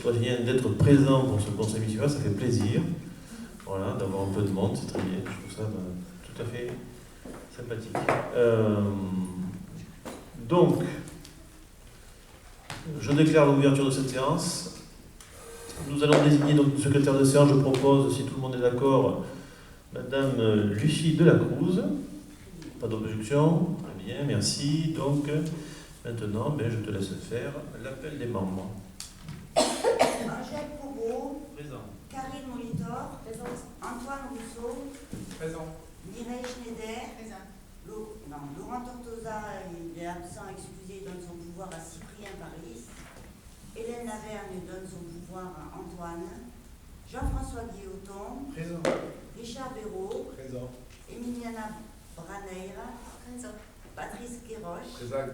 choisi d'être présent pour ce conseil municipal, ça fait plaisir. Voilà, d'avoir un peu de monde, c'est très bien. Je trouve ça tout à fait sympathique. Donc, je déclare l'ouverture de cette séance. Nous allons désigner donc le secrétaire de séance. Je propose, si tout le monde est d'accord, Madame Lucie Delacruz. Pas d'objection? Très bien, merci. Donc, maintenant, je te laisse faire l'appel des membres. Angèle Coureau. Présent. Karine Molitor. Présente. Antoine Rousseau. Présent. Mireille Schneider. Présent. Laurent Tortosa, il est absent, excusé, donne son pouvoir à Cyprien Paris. Hélène Lavergne donne son pouvoir à Antoine. Jean-François Guilloton. Présent. Richard Béraud. Présent. Emiliana Braneira. Présent. Patrice Guéroche. Présent.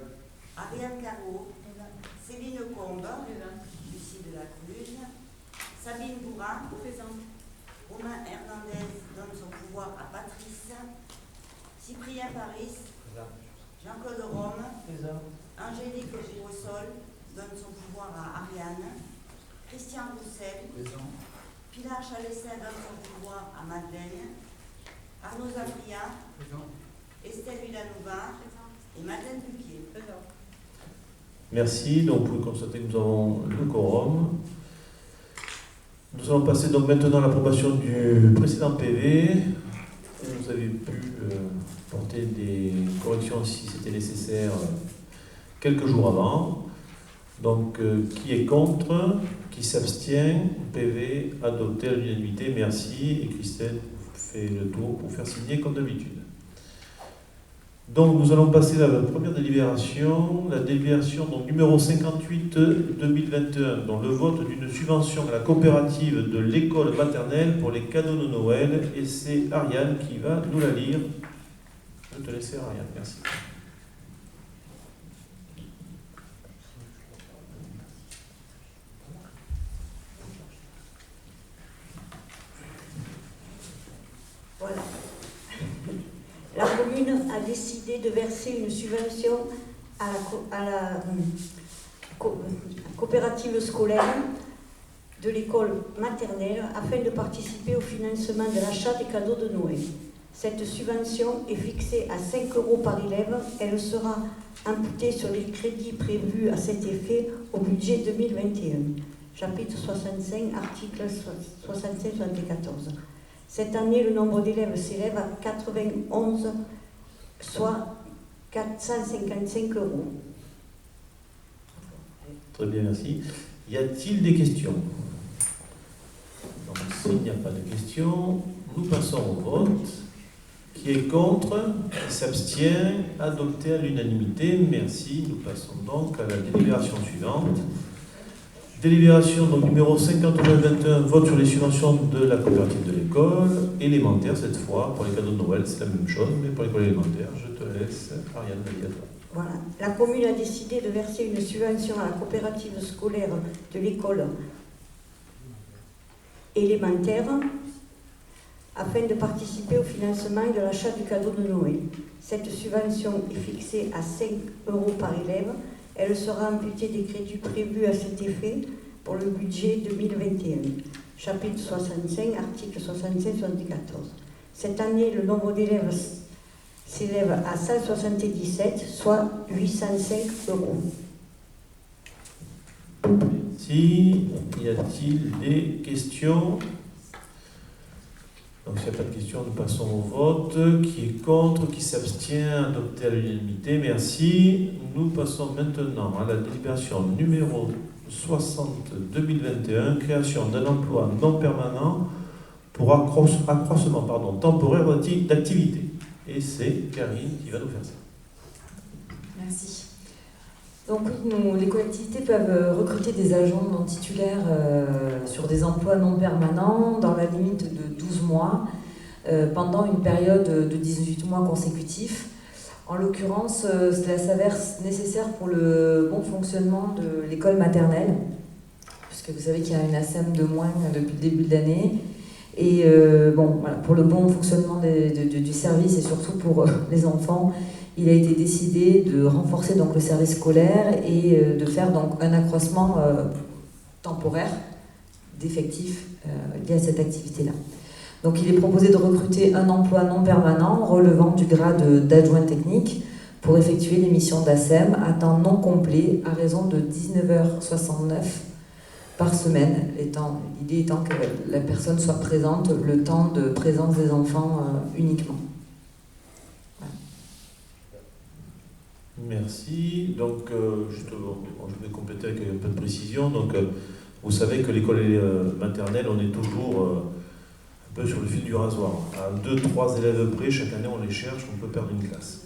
Ariane Caro. Céline Combe. Présent. Lucie Delacruz. Sabine Bourrin. Présent. Romain Hernandez donne son pouvoir à Patrice. Cyprien Paris. Jean-Claude Rome. Présent. Angélique Girosol donne son pouvoir à Ariane. Christian Roussel. Présent. Pilar Chalessin donne son pouvoir à Madeleine. Arnaud Zabria. Présent. Estelle Villanova. Et Madeleine Buquier. Présent. Merci. Donc, vous pouvez constater que nous avons le quorum. Nous allons passer donc maintenant à l'approbation du précédent PV. Vous avez pu porter des corrections si c'était nécessaire quelques jours avant. Donc, qui est contre? Qui s'abstient? PV adopté à l'unanimité. Merci. Et Christelle fait le tour pour faire signer comme d'habitude. Donc, nous allons passer à la première délibération, la délibération donc, numéro 58-2021, dont le vote d'une subvention à la coopérative de l'école maternelle pour les cadeaux de Noël. Et c'est Ariane qui va nous la lire. Je te laisse, Ariane. Merci. Voilà. La commune a décidé de verser une subvention à la coopérative scolaire de l'école maternelle afin de participer au financement de l'achat des cadeaux de Noël. Cette subvention est fixée à 5 € par élève. Elle sera imputée sur les crédits prévus à cet effet au budget 2021. Chapitre 65, article 65-74. Cette année, le nombre d'élèves s'élève à 91, soit 455 €. Très bien, merci. Y a-t-il des questions? Donc, s'il n'y a pas de questions, nous passons au vote. Qui est contre? Qui s'abstient? Adopté à l'unanimité. Merci. Nous passons donc à la délibération suivante. Délibération donc, numéro 59-21, vote sur les subventions de la coopérative de l'école élémentaire cette fois. Pour les cadeaux de Noël, c'est la même chose, mais pour l'école élémentaire, je te laisse, Ariane, toi. Voilà. La commune a décidé de verser une subvention à la coopérative scolaire de l'école élémentaire afin de participer au financement de l'achat du cadeau de Noël. Cette subvention est fixée à 5 € par élève. Elle sera imputée des crédits prévus à cet effet pour le budget 2021. Chapitre 65, article 65-74. Cette année, le nombre d'élèves s'élève à 177, soit 805 €. Merci. Y a-t-il des questions? Donc, s'il n'y a pas de questions, nous passons au vote. Qui est contre? Qui s'abstient? Adopté à l'unanimité. Merci. Nous passons maintenant à la délibération numéro 60-2021, création d'un emploi non permanent pour accroissement temporaire d'activité. Et c'est Karine qui va nous faire ça. Merci. Donc les collectivités peuvent recruter des agents non titulaires sur des emplois non permanents dans la limite de 12 mois pendant une période de 18 mois consécutifs. En l'occurrence, cela s'avère nécessaire pour le bon fonctionnement de l'école maternelle, puisque vous savez qu'il y a une ASEM de moins depuis le début de l'année. Et voilà, pour le bon fonctionnement du service et surtout pour les enfants, il a été décidé de renforcer donc, le service scolaire et de faire donc, un accroissement temporaire d'effectifs liés à cette activité-là. Donc il est proposé de recruter un emploi non permanent relevant du grade d'adjoint technique pour effectuer les missions d'ASEM à temps non complet à raison de 19h69 par semaine, l'idée étant que la personne soit présente le temps de présence des enfants uniquement. Merci. Donc, je vais compléter avec un peu de précision. Donc, vous savez que l'école maternelle, on est toujours un peu sur le fil du rasoir. À 2-3 élèves près, chaque année, on les cherche, on peut perdre une classe.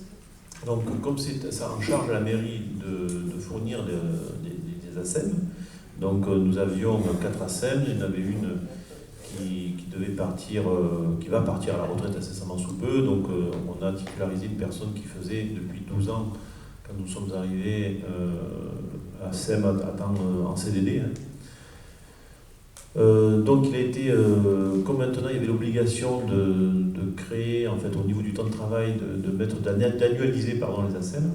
Donc, comme c'est ça en charge à la mairie de fournir des ASEM, donc nous avions 4 ASEM, il y en avait une qui va partir à la retraite incessamment sous peu. Donc, on a titularisé une personne qui faisait depuis 12 ans, quand nous sommes arrivés à SEM à temps en CDD. Donc il a été, comme maintenant il y avait l'obligation de créer, en fait, au niveau du temps de travail, d'annualiser les ASEM.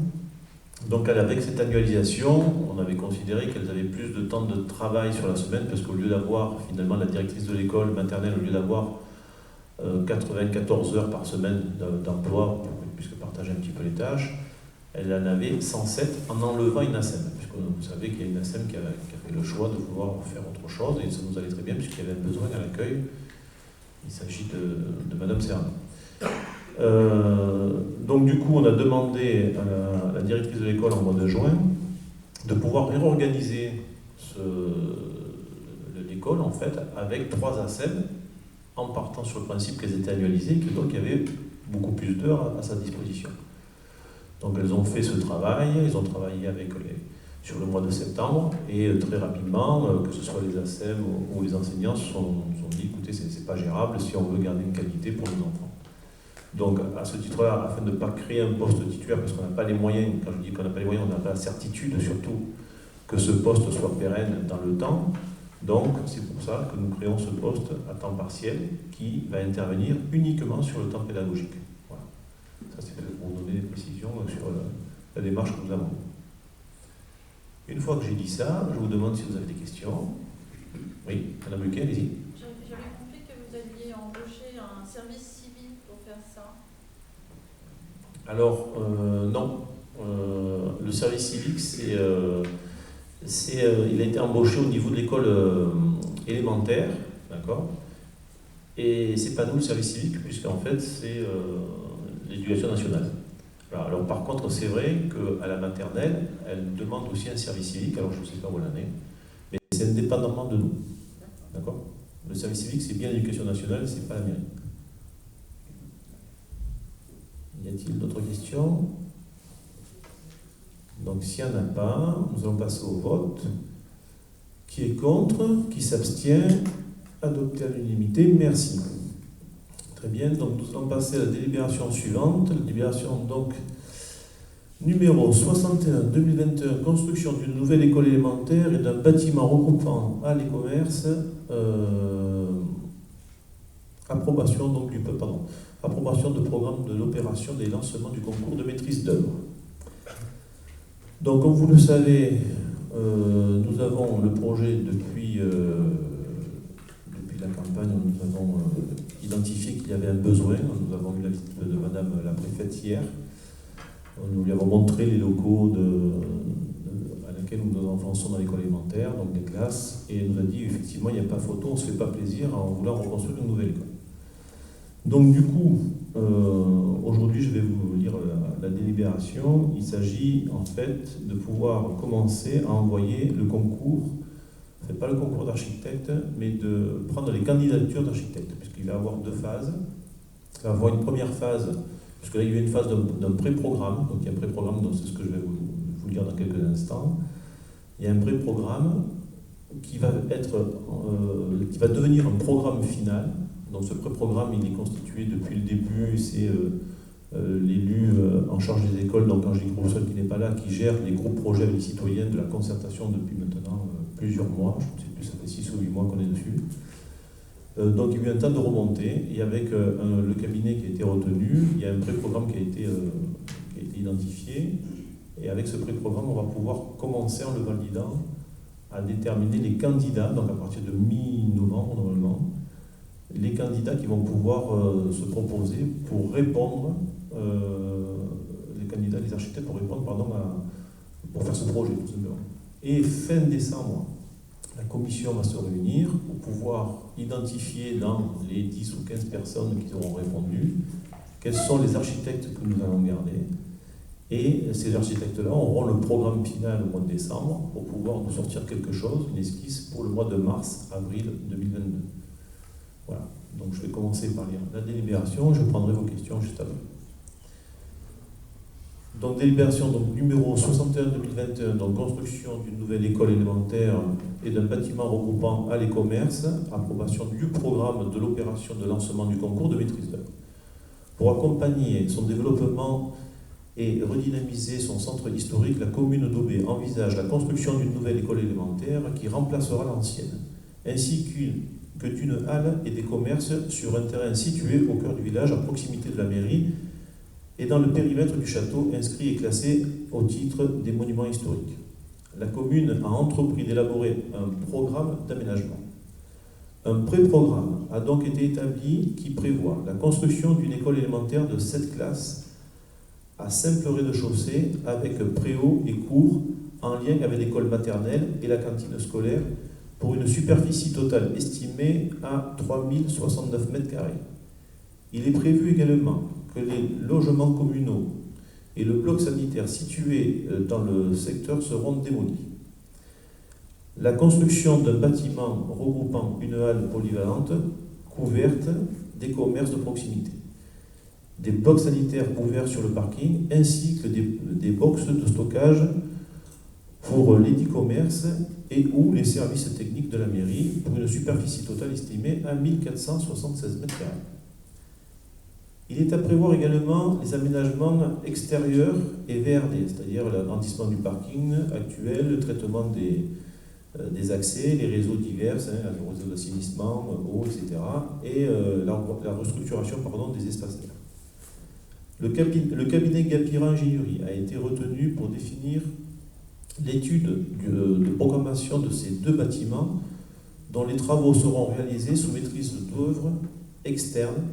Donc avec cette annualisation, on avait considéré qu'elles avaient plus de temps de travail sur la semaine, parce qu'au lieu d'avoir, finalement, la directrice de l'école maternelle, au lieu d'avoir 94 heures par semaine d'emploi, pour qu'elle puisse partager un petit peu les tâches, elle en avait 107 en enlevant une ASEM, puisque vous savez qu'il y a une ASEM qui a fait le choix de vouloir faire autre chose, et ça nous allait très bien, puisqu'il y avait un besoin à l'accueil. Il s'agit de Madame Serran. Donc du coup, on a demandé à la directrice de l'école en mois de juin de pouvoir réorganiser l'école, en fait, avec 3 ASEM, en partant sur le principe qu'elles étaient annualisées, et que donc il y avait beaucoup plus d'heures à sa disposition. Donc elles ont fait ce travail, elles ont travaillé sur le mois de septembre, et très rapidement, que ce soit les ASEM ou les enseignants, se sont dit, écoutez, c'est pas gérable si on veut garder une qualité pour nos enfants. Donc à ce titre-là, afin de ne pas créer un poste titulaire, parce qu'on n'a pas les moyens, quand je dis qu'on n'a pas les moyens, on n'a pas la certitude surtout que ce poste soit pérenne dans le temps, donc c'est pour ça que nous créons ce poste à temps partiel qui va intervenir uniquement sur le temps pédagogique. Voilà. Ça, c'est pour vous donner des précisions sur la démarche que nous avons. Une fois que j'ai dit ça, je vous demande si vous avez des questions. Oui, Madame Luquet, allez-y. J'avais compris que vous aviez embauché un service civique pour faire ça. Alors, non. Le service civique, il a été embauché au niveau de l'école élémentaire, d'accord. Et c'est pas nous le service civique, puisqu'en fait, c'est l'éducation nationale. Alors par contre, c'est vrai qu'à la maternelle, elle demande aussi un service civique, alors je ne sais pas où l'année, mais c'est indépendamment de nous. D'accord ? Le service civique, c'est bien l'éducation nationale, c'est pas la mairie. Y a-t-il d'autres questions ? Donc s'il n'y en a pas, nous allons passer au vote. Qui est contre ? Qui s'abstient ? Adopté à l'unanimité, merci. Très bien, donc nous allons passer à la délibération suivante. La délibération donc numéro 61-2021, construction d'une nouvelle école élémentaire et d'un bâtiment regroupant halles et commerces. Approbation de programme de l'opération des lancements du concours de maîtrise d'œuvre. Donc comme vous le savez, nous avons le projet depuis la campagne, nous avons identifié qu'il y avait un besoin. Nous avons eu la visite de Madame la préfète hier. Nous lui avons montré les locaux à laquelle nos enfants sont dans l'école élémentaire, donc des classes, et elle nous a dit effectivement il n'y a pas photo, on ne se fait pas plaisir en voulant reconstruire une nouvelle école. Donc du coup, aujourd'hui je vais vous lire la délibération. Il s'agit en fait de pouvoir commencer à envoyer le concours. C'est pas le concours d'architecte, mais de prendre les candidatures d'architecte, puisqu'il va y avoir 2 phases. Il va y avoir une première phase, puisque là il y a une phase d'un pré-programme, donc il y a un pré-programme, donc c'est ce que je vais vous lire dans quelques instants. Il y a un pré-programme qui va devenir un programme final. Donc ce pré-programme, il est constitué depuis le début, c'est l'élu en charge des écoles, donc Angélique Roussel qui n'est pas là, qui gère les groupes projets avec les citoyens de la concertation depuis maintenant plusieurs mois, je ne sais plus, ça fait 6 ou 8 mois qu'on est dessus. Donc il y a eu un temps de remontée, et avec le cabinet qui a été retenu, il y a un pré-programme qui a été identifié, et avec ce pré-programme, on va pouvoir commencer en le validant à déterminer les candidats, donc à partir de mi-novembre normalement, les candidats qui vont pouvoir se proposer pour répondre, les architectes pour répondre, pour faire ce projet tout simplement. Et fin décembre, la commission va se réunir pour pouvoir identifier dans les 10 ou 15 personnes qui auront répondu quels sont les architectes que nous allons garder. Et ces architectes-là auront le programme final au mois de décembre pour pouvoir nous sortir quelque chose, une esquisse pour le mois de mars-avril 2022. Voilà, donc je vais commencer par lire la délibération, je prendrai vos questions juste après. Donc délibération numéro 61-2021, donc construction d'une nouvelle école élémentaire et d'un bâtiment regroupant allées commerce, approbation du programme de l'opération de lancement du concours de maîtrise d'œuvre. Pour accompagner son développement et redynamiser son centre historique, la commune d'Aubé envisage la construction d'une nouvelle école élémentaire qui remplacera l'ancienne, ainsi que d'une halle et des commerces sur un terrain situé au cœur du village, à proximité de la mairie, et dans le périmètre du château inscrit et classé au titre des monuments historiques. La commune a entrepris d'élaborer un programme d'aménagement. Un pré-programme a donc été établi qui prévoit la construction d'une école élémentaire de 7 classes à simple rez-de-chaussée avec préau et cours en lien avec l'école maternelle et la cantine scolaire pour une superficie totale estimée à 3069 m². Il est prévu également que les logements communaux et le bloc sanitaire situés dans le secteur seront démolis. La construction d'un bâtiment regroupant une halle polyvalente, couverte, des commerces de proximité, des blocs sanitaires ouverts sur le parking, ainsi que des boxes de stockage pour les 10 commerces et ou les services techniques de la mairie pour une superficie totale estimée à 1476 m². Il est à prévoir également les aménagements extérieurs et VRD, c'est-à-dire l'agrandissement du parking actuel, le traitement des accès, les réseaux divers, le réseau d'assainissement, eau, etc., et la restructuration des espaces verts. Le cabinet Gapira Ingénierie a été retenu pour définir l'étude de programmation de ces 2 bâtiments dont les travaux seront réalisés sous maîtrise d'œuvre externe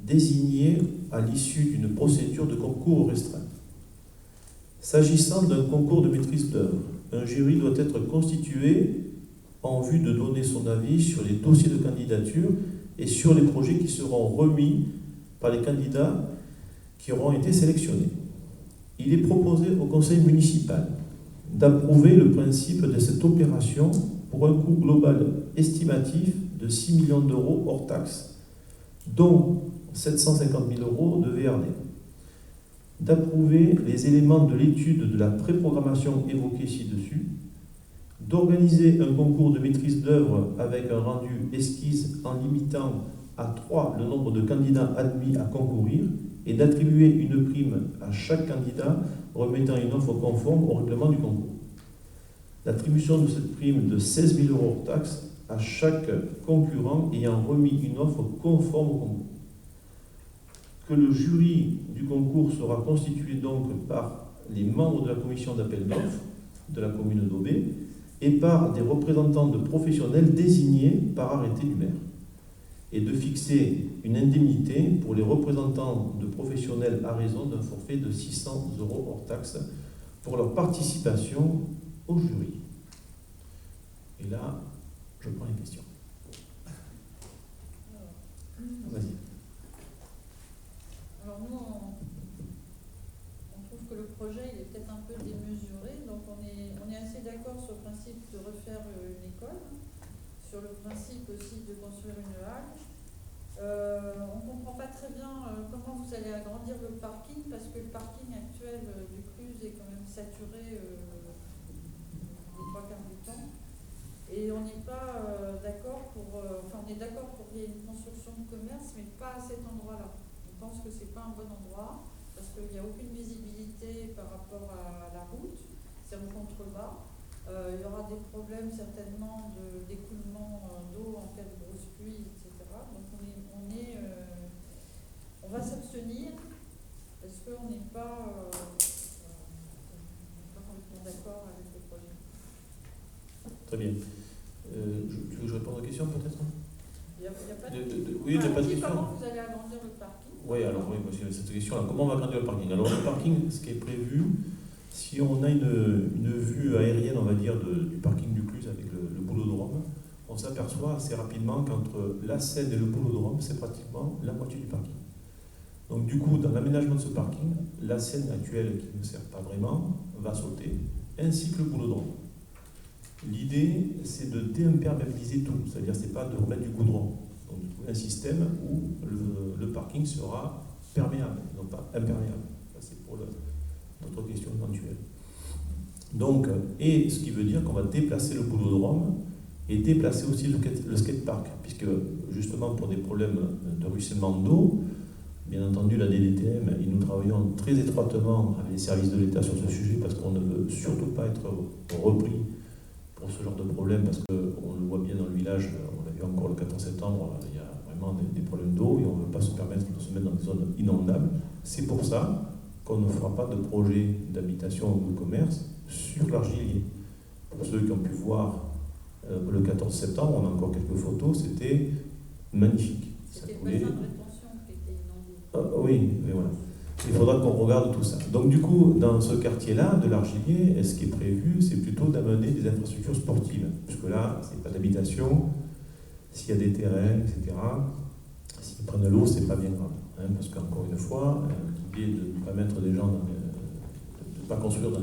désignée à l'issue d'une procédure de concours restreint. S'agissant d'un concours de maîtrise d'œuvre, un jury doit être constitué en vue de donner son avis sur les dossiers de candidature et sur les projets qui seront remis par les candidats qui auront été sélectionnés. Il est proposé au conseil municipal d'approuver le principe de cette opération pour un coût global estimatif de 6 millions d'euros hors taxes, dont 750 000 euros de VRD. D'approuver les éléments de l'étude de la pré-programmation évoquée ci-dessus, d'organiser un concours de maîtrise d'œuvre avec un rendu esquisse en limitant à 3 le nombre de candidats admis à concourir et d'attribuer une prime à chaque candidat remettant une offre conforme au règlement du concours. L'attribution de cette prime de 16 000 euros hors taxes à chaque concurrent ayant remis une offre conforme au concours. Que le jury du concours sera constitué donc par les membres de la commission d'appel d'offres de la commune d'Aubé et par des représentants de professionnels désignés par arrêté du maire, et de fixer une indemnité pour les représentants de professionnels à raison d'un forfait de 600 euros hors taxe pour leur participation au jury. Et là, je prends les questions. Vas-y. Alors nous, on trouve que le projet il est peut-être un peu démesuré, donc on est assez d'accord sur le principe de refaire une école, sur le principe aussi de construire une halle. On ne comprend pas très bien comment vous allez agrandir le parking, parce que le parking actuel du Cruz est quand même saturé les 3/4 du temps. Et on n'est pas d'accord on est d'accord pour qu'il y ait une construction de commerce, mais pas à cet endroit-là. On pense que ce n'est pas un bon endroit, parce qu'il n'y a aucune visibilité par rapport à la route, c'est en contrebas. Il y aura des problèmes certainement d'écoulement d'eau en cas de grosse pluie, etc. Donc on va s'abstenir parce qu'on n'est pas complètement d'accord avec le projet. Très bien. Tu veux que je réponde aux questions peut-être? Il n'y a pas de... Oui, il n'y a pas de question. Comment vous allez agrandir le parking? Oui, alors oui, parce que cette question-là, comment on va agrandir le parking? Alors le parking, ce qui est prévu, si on a une vue aérienne, on va dire, du parking du Cluse avec le boulodrome, on s'aperçoit assez rapidement qu'entre la Seine et le boulodrome, c'est pratiquement la moitié du parking. Donc du coup, dans l'aménagement de ce parking, la Seine actuelle, qui ne sert pas vraiment, va sauter, ainsi que le boulodrome. L'idée, c'est de déimperméabiliser tout, c'est-à-dire c'est pas de remettre du goudron. Donc de trouver un système où le parking sera perméable, non pas imperméable. Ça, c'est pour notre question éventuelle. Donc, et ce qui veut dire qu'on va déplacer le boulodrome et déplacer aussi le skatepark, puisque justement pour des problèmes de ruissellement d'eau, bien entendu la DDTM, et nous travaillons très étroitement avec les services de l'État sur ce sujet parce qu'on ne veut surtout pas être repris pour ce genre de problème, parce qu'on le voit bien dans le village, on l'a vu encore le 14 septembre, il y a vraiment des problèmes d'eau et on ne veut pas se permettre de se mettre dans des zones inondables. C'est pour ça qu'on ne fera pas de projet d'habitation ou de commerce sur l'Argilier. Pour ceux qui ont pu voir le 14 septembre, on a encore quelques photos, c'était magnifique. C'était le bassin de rétention qui était inondé. Oui, mais voilà. Il faudra qu'on regarde tout ça. Donc du coup, dans ce quartier-là, de l'Argilier, ce qui est prévu, c'est plutôt d'amener des infrastructures sportives. Puisque là, c'est pas d'habitation, s'il y a des terrains, etc., s'ils prennent l'eau, c'est pas bien grave. Hein, parce qu'encore une fois, l'idée de ne pas mettre des gens, de ne pas construire dans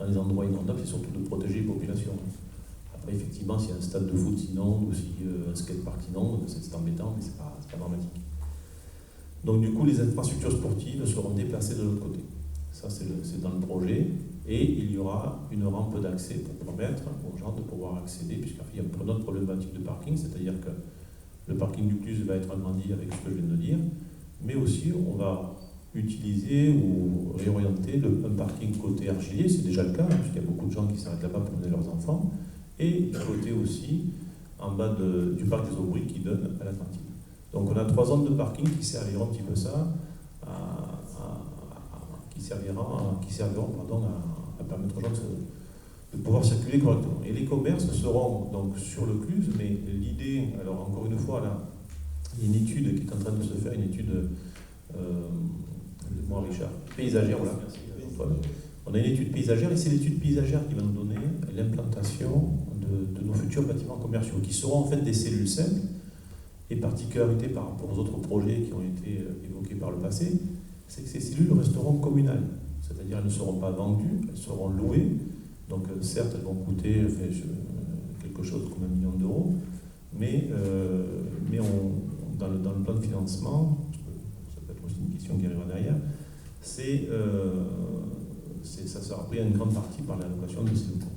les endroits inondables, c'est surtout de protéger les populations. Après, effectivement, s'il y a un stade de foot s'inonde, ou si un skatepark s'inonde, c'est embêtant, mais c'est pas dramatique. Donc du coup, les infrastructures sportives seront déplacées de l'autre côté. Ça, c'est dans le projet. Et il y aura une rampe d'accès pour permettre aux gens de pouvoir accéder, puisqu'il y a une autre problématique de parking, c'est-à-dire que le parking du Cluse va être agrandi avec ce que je viens de dire, mais aussi on va utiliser ou réorienter un parking côté Argilier, c'est déjà le cas, puisqu'il y a beaucoup de gens qui s'arrêtent là-bas pour mener leurs enfants, et du côté aussi, en bas du parc des Aubry qui donne à l'Atlantide. Donc on a 3 zones de parking qui serviront un petit peu ça, qui serviront à permettre aux gens de pouvoir circuler correctement. Et les commerces seront donc sur le Cluse, mais l'idée, alors encore une fois, là, il y a une étude qui est en train de se faire, une étude, moi Richard, paysagère, voilà, merci Antoine. On a une étude paysagère, et c'est l'étude paysagère qui va nous donner l'implantation de nos futurs bâtiments commerciaux, qui seront en fait des cellules simples. Et particularité par rapport aux autres projets qui ont été évoqués par le passé, c'est que ces cellules resteront communales. C'est-à-dire elles ne seront pas vendues, elles seront louées. Donc certes, elles vont coûter quelque chose comme 1 million d'euros, mais dans le plan de financement, ça peut être aussi une question qui arrivera derrière, ça sera pris une grande partie par l'allocation de ces locaux.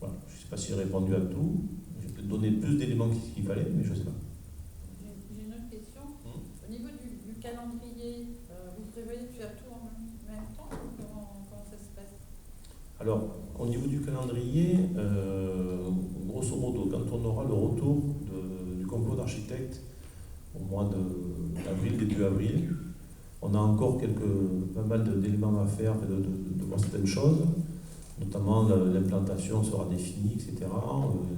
Voilà. Je ne sais pas si j'ai répondu à tout. J'ai peut-être donné plus d'éléments qu'il fallait, mais je ne sais pas. J'ai une autre question. Au niveau du calendrier, vous prévoyez de faire tout en même temps ou comment ça se passe? Alors, au niveau du calendrier, grosso modo, quand on aura le retour du concours d'architectes au mois d'avril, début avril, on a encore pas mal d'éléments à faire, de voir certaines choses, notamment l'implantation sera définie, etc.,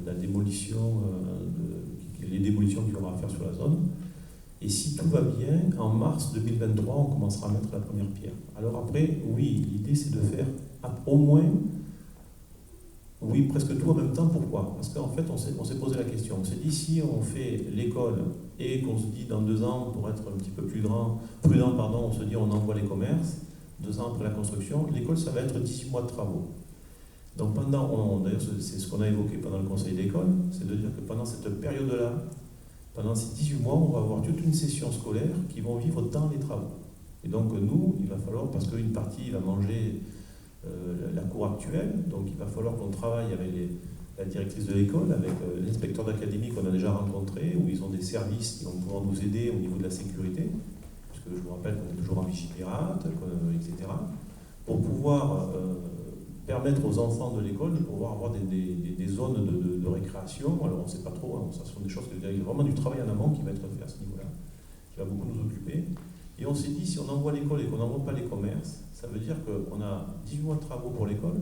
la démolition, les démolitions qu'il y aura à faire sur la zone. Et si tout va bien, en mars 2023, on commencera à mettre la première pierre. Alors après, oui, l'idée c'est de faire au moins, oui, presque tout en même temps. Pourquoi? Parce qu'en fait, on s'est posé la question. On s'est dit, si on fait l'école et qu'on se dit dans 2 ans, pour être un petit peu plus prudent, on se dit on envoie les commerces, 2 ans après la construction, l'école, ça va être 18 mois de travaux. Donc d'ailleurs c'est ce qu'on a évoqué pendant le conseil d'école, c'est de dire que pendant cette période-là, pendant ces 18 mois, on va avoir toute une session scolaire qui vont vivre dans les travaux. Et donc nous, il va falloir, parce qu'une partie va manger la cour actuelle, donc il va falloir qu'on travaille avec la directrice de l'école, avec l'inspecteur d'académie qu'on a déjà rencontré, où ils ont des services qui vont pouvoir nous aider au niveau de la sécurité, parce que je vous rappelle qu'on est toujours en Vigipirate, etc., pour pouvoir permettre aux enfants de l'école de pouvoir avoir des zones de récréation. Alors on ne sait pas trop, ça sont des choses, il y a vraiment du travail en amont qui va être fait à ce niveau-là, qui va beaucoup nous occuper. Et on s'est dit, si on envoie l'école et qu'on n'envoie pas les commerces, ça veut dire qu'on a 18 mois de travaux pour l'école,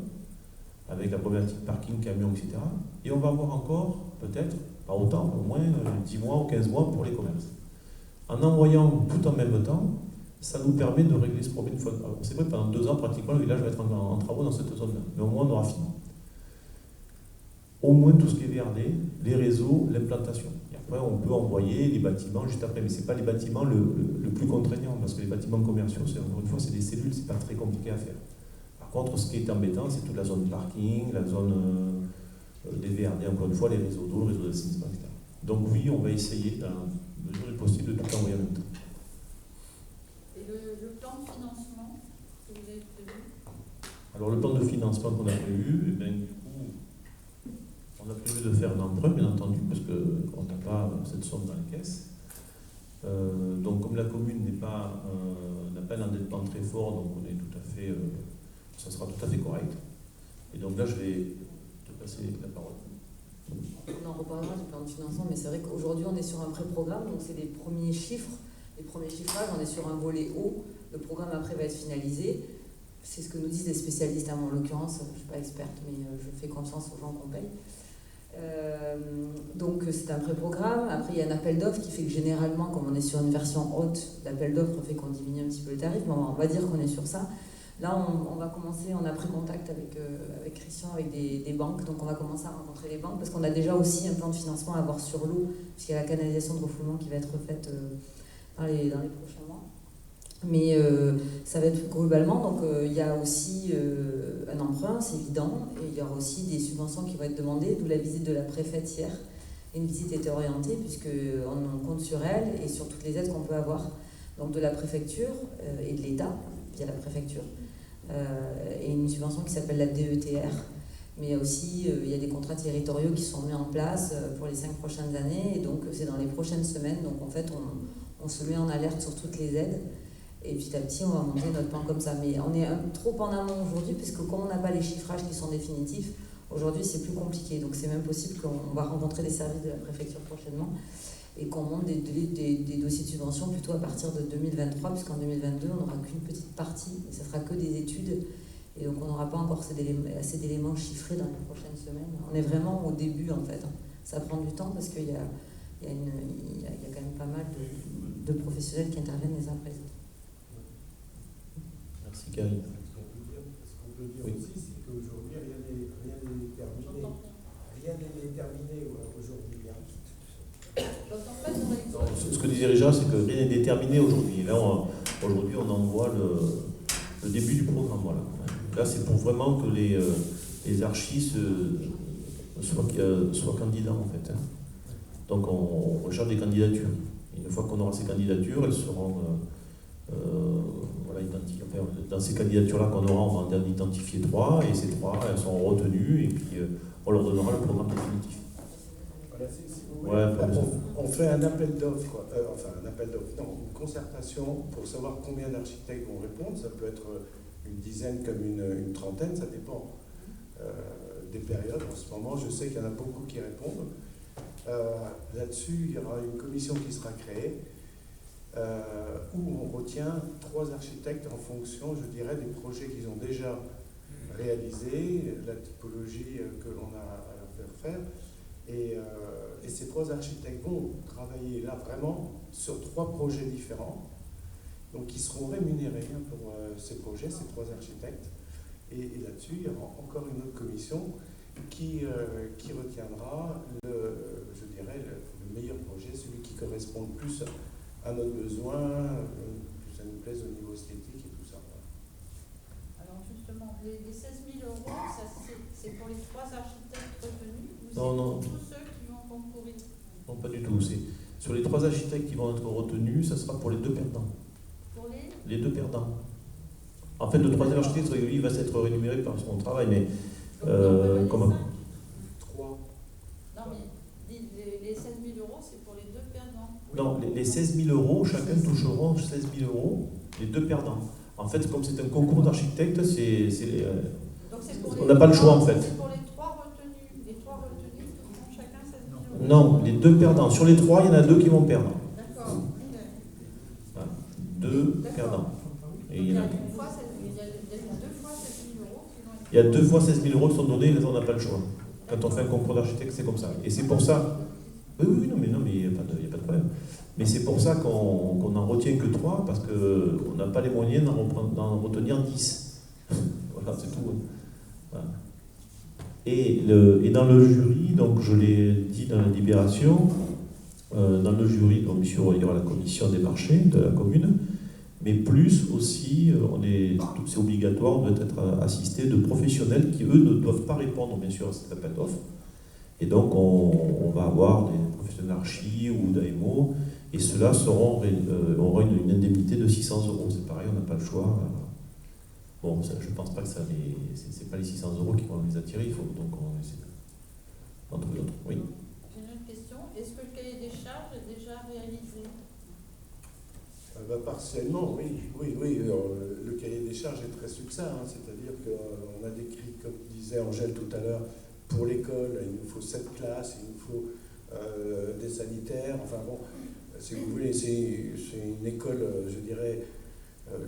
avec la problématique parking, camion, etc. Et on va avoir encore, peut-être, pas autant, au moins 10 mois ou 15 mois pour les commerces. En envoyant tout en même temps, ça nous permet de régler ce problème. C'est vrai, pendant 2 ans, pratiquement, le village va être en travaux dans cette zone-là. Mais au moins, on aura fini. Au moins tout ce qui est VRD, les réseaux, l'implantation. Et après, on peut envoyer les bâtiments juste après. Mais ce n'est pas les bâtiments le plus contraignant, parce que les bâtiments commerciaux, encore une fois, c'est des cellules, c'est pas très compliqué à faire. Par contre, ce qui est embêtant, c'est toute la zone parking, la zone des VRD, encore une fois, les réseaux d'eau, le réseau d'assainissement, etc. Donc oui, on va essayer, dans la mesure du possible, de tout envoyer en même temps. Et le plan de financement que vous avez prévu? Alors le plan de financement qu'on a prévu, eh bien, du coup, on a prévu de faire un emprunt, bien entendu, parce qu'on n'a pas cette somme dans la caisse. Donc comme la commune n'a pas un endettement très fort, donc on est tout à fait, ça sera tout à fait correct. Et donc là, je vais te passer la parole. On en reparlera du plan de financement, mais c'est vrai qu'aujourd'hui on est sur un pré-programme, donc c'est les premiers chiffres, les premiers chiffrages, on est sur un volet haut, le programme après va être finalisé. C'est ce que nous disent les spécialistes, en l'occurrence, je ne suis pas experte, mais je fais confiance aux gens qu'on paye. Donc c'est un pré-programme. Après il y a un appel d'offres qui fait que généralement, comme on est sur une version haute, l'appel d'offres fait qu'on diminue un petit peu le tarif, mais on va dire qu'on est sur ça. Là on va commencer, on a pris contact avec Christian, avec des banques, donc on va commencer à rencontrer les banques, parce qu'on a déjà aussi un plan de financement à avoir sur l'eau, puisqu'il y a la canalisation de refoulement qui va être faite dans les prochains mois. Mais ça va être globalement, donc il y a aussi un emprunt, c'est évident, et il y aura aussi des subventions qui vont être demandées, d'où la visite de la préfète hier. Une visite était orientée, puisqu'on compte sur elle et sur toutes les aides qu'on peut avoir, donc de la préfecture et de l'État, via la préfecture, et une subvention qui s'appelle la DETR. Mais aussi, il y a des contrats territoriaux qui sont mis en place pour les 5 prochaines années, et donc c'est dans les prochaines semaines, donc en fait on se met en alerte sur toutes les aides. Et petit à petit, on va monter notre plan comme ça. Mais on est trop en amont aujourd'hui, puisque comme on n'a pas les chiffrages qui sont définitifs, aujourd'hui c'est plus compliqué. Donc c'est même possible qu'on va rencontrer les services de la préfecture prochainement et qu'on monte des dossiers de subvention plutôt à partir de 2023, puisqu'en 2022, on n'aura qu'une petite partie, et ce ne sera que des études. Et donc on n'aura pas encore assez d'éléments chiffrés dans les prochaines semaines. On est vraiment au début en fait. Ça prend du temps parce qu'il y a quand même pas mal de professionnels qui interviennent les uns après les autres. Merci Karine. Ce qu'on peut dire Oui. aussi, c'est qu'aujourd'hui, rien n'est terminé. Rien n'est terminé aujourd'hui. J'entends pas sur les Non, ce que disait Richard, c'est que rien n'est déterminé aujourd'hui. Là, aujourd'hui, on envoie le début du programme. Voilà. Là, c'est pour vraiment que les archis soient candidats, en fait. Donc, on recherche des candidatures. Une fois qu'on aura ces candidatures, elles seront identifiées. Enfin, dans ces candidatures-là qu'on aura, on va en identifier 3, et ces 3, elles seront retenues, et puis on leur donnera le programme définitif. Voilà, si vous voulez, Ouais, on fait un appel d'offres, une concertation pour savoir combien d'architectes vont répondre. Ça peut être une dizaine comme une trentaine, ça dépend des périodes. En ce moment, je sais qu'il y en a beaucoup qui répondent. Là-dessus, il y aura une commission qui sera créée où on retient 3 architectes en fonction, je dirais, des projets qu'ils ont déjà réalisés, la typologie que l'on a à leur faire. Et ces 3 architectes vont travailler là vraiment sur 3 projets différents, donc ils seront rémunérés pour ces projets, ces 3 architectes. Et là-dessus, il y aura encore une autre commission qui retiendra le meilleur projet, celui qui correspond le plus à notre besoin, que ça nous plaise au niveau esthétique et tout ça. Alors justement, les 16 000 €, c'est pour les 3 architectes retenus ou c'est Non. pour tous ceux qui vont concourir? Non, pas du tout. Sur les 3 architectes qui vont être retenus, ça sera pour les 2 perdants. Pour Les 2 perdants. En fait, le 3e architecte, il va s'être rémunéré par son travail, mais comment 3. Non, mais les 16 000 €, c'est pour les 2 perdants. Non, les 16 000 €, chacun toucheront 16 000 €, les 2 perdants. En fait, comme c'est un concours d'architectes, Donc c'est pour on n'a pas le choix en fait. C'est pour les 3 retenus. Les 3 retenus toucheront chacun 16 000 €. Non, les 2 perdants. Sur les 3, il y en a 2 qui vont perdre. D'accord. Voilà. 2 perdants. Et il y a 2 fois 16 000 € qui vont être. Il y a 2 fois 16 000 € qui sont donnés, et on n'a pas le choix. Quand on fait un concours d'architecte, c'est comme ça. Et c'est pour ça... Oui, non, mais il n'y a pas de problème. Mais c'est pour ça qu'on n'en retient que 3, parce qu'on n'a pas les moyens d'en retenir 10. Voilà, c'est tout. Voilà. Et dans le jury, donc je l'ai dit dans la Libération, dans le jury, donc, il y aura la commission des marchés de la commune, mais plus aussi, c'est obligatoire, on doit être assisté de professionnels qui, eux, ne doivent pas répondre, bien sûr, à cet appel d'offres. Et donc, on va avoir des professionnels d'archi ou d'AMO, et ceux-là auront une indemnité de 600 €. C'est pareil, on n'a pas le choix. Bon, ça, je ne pense pas que c'est pas les 600 € qui vont les attirer, il faut donc on essaie d'en trouver d'autres. Oui. J'ai une autre question. Est-ce que le cahier des charges est déjà réalisé? Partiellement, oui. Le cahier des charges est très succinct, hein, c'est-à-dire qu'on a décrit, comme disait Angèle tout à l'heure, pour l'école, il nous faut 7 classes, il nous faut des sanitaires, enfin bon, si vous voulez, c'est une école, je dirais,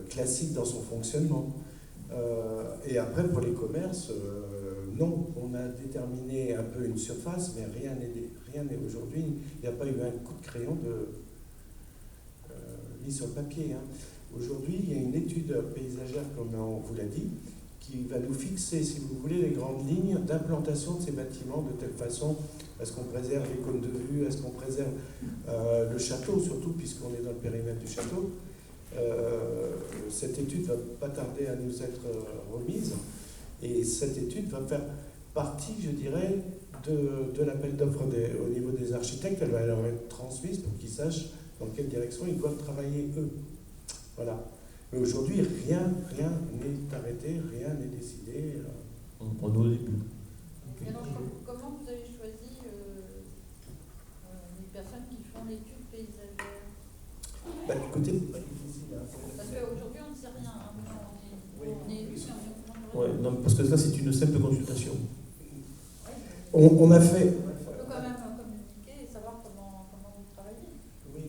classique dans son fonctionnement. Et après, pour les commerces, non, on a déterminé un peu une surface, mais rien n'est aujourd'hui, il n'y a pas eu un coup de crayon mis sur le papier. Hein. Aujourd'hui, il y a une étude paysagère, comme on vous l'a dit, qui va nous fixer, si vous voulez, les grandes lignes d'implantation de ces bâtiments de telle façon à ce qu'on préserve les cônes de vue, à ce qu'on préserve le château, surtout puisqu'on est dans le périmètre du château. Cette étude va pas tarder à nous être remise, et cette étude va faire partie, je dirais, de l'appel d'offres au niveau des architectes. Elle va leur être transmise pour qu'ils sachent dans quelle direction ils doivent travailler eux. Voilà. Mais aujourd'hui, rien n'est arrêté, rien n'est décidé. On est au début. Et alors, comment vous avez choisi les personnes qui font l'étude paysagère? Écoutez, c'est pas difficile. Hein. Parce qu'aujourd'hui, on ne sait rien. Hein. On est ici, on est au Ouais, non, parce que là, c'est une simple consultation. On a fait... On peut quand même communiquer et savoir comment vous travaillez. Oui,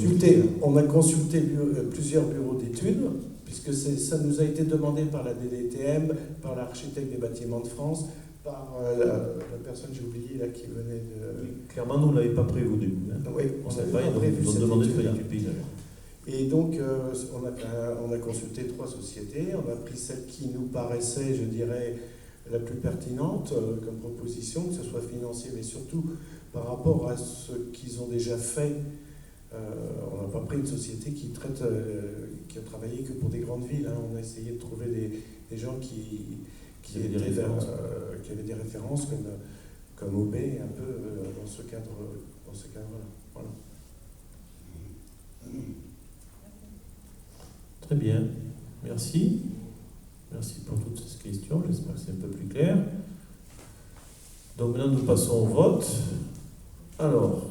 Justement, on a consulté plusieurs bureaux d'études, puisque ça nous a été demandé par la DDTM, par l'architecte des bâtiments de France, par la personne, j'ai oublié, là, qui venait de... Oui, clairement, nous, on ne l'avait pas prévu au début. Hein. Oui, on savait pas, donc ils nous ont demandé de faire l'étude paysagère. Et donc, on a consulté 3 sociétés, on a pris celle qui nous paraissait, je dirais, la plus pertinente comme proposition, que ce soit financier, mais surtout par rapport à ce qu'ils ont déjà fait. On n'a pas pris une société qui a travaillé que pour des grandes villes. Hein. On a essayé de trouver des gens qui avaient des références comme OB, un peu dans ce cadre-là. Voilà. Très bien, merci. Merci pour toutes ces questions, j'espère que c'est un peu plus clair. Donc maintenant nous passons au vote. Alors,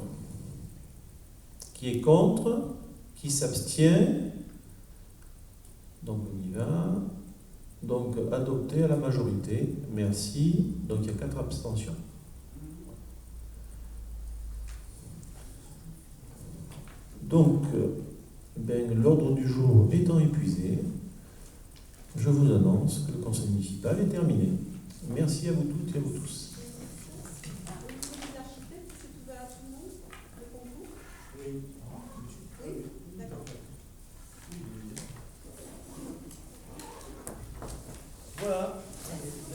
qui est contre? Qui s'abstient? Donc on y va. Donc adopté à la majorité, merci. Donc il y a 4 abstentions. Donc, l'ordre du jour étant épuisé, je vous annonce que le conseil municipal est terminé. Merci à vous toutes et à vous tous.